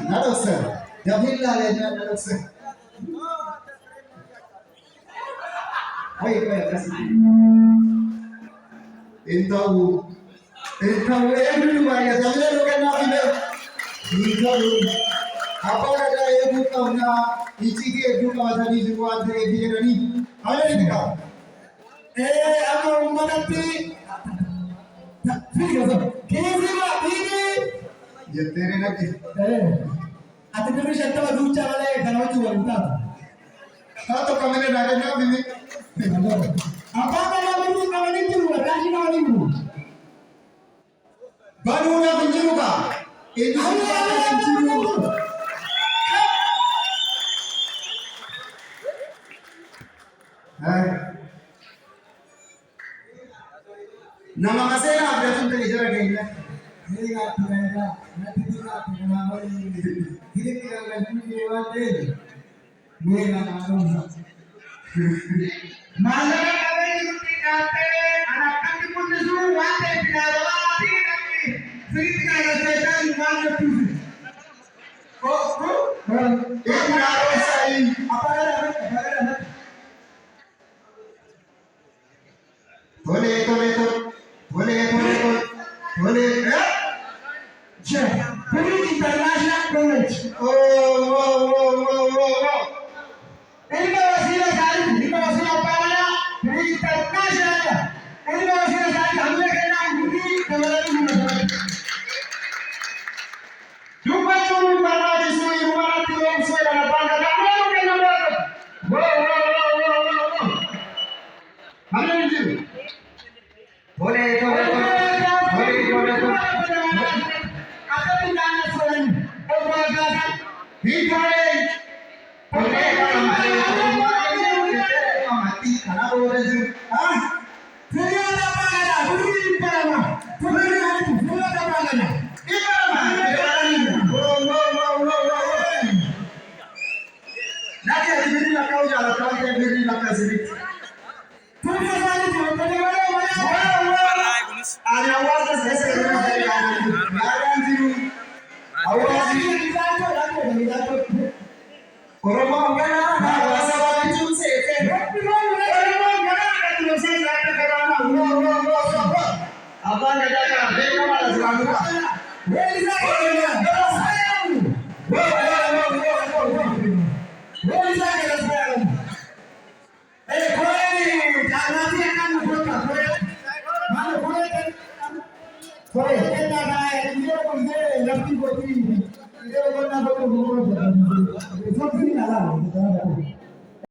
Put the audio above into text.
Nadoksa. Jabilla le nadoksa. Wait, kasi. Intaw. Intaw everybody. Jabilla lo kana bile. Intaw. Apa ada ibu kau na ichi ke ibu kau tadi jual deh dia ni. Ada ni kau. Apa manati? Fikir tu. Kira ini. Ya तेरे ना के. आता तुम्ही शब्द दूरच्या वाला घराची बोलता हा तो कमेले डाले ना बिबी आपण मला बिबी कमेले तू राजी ना बिबी बानू ना बिंजू का ए बिंजू हां nama kasih lah berarti untuk dijual kayaknya ini nggak tidak nanti tidak nama ini ini tidak ganti lewat deh gue nggak tahu malah kalau itu kate anak kaki pun disuruh wate tidak lagi sedikit ada setan mana tuh ini harus saya apa ada boleh Police International College. Ini wasilah dari ini wasilah apa ya? Police International. Ini wasilah dari हमने कहना गुडी कमरे में Jumpa cuma para siswa yang mana tidak sesuai dengan pangkat kamu kena berapa? Mana ini? Boleh Sorry,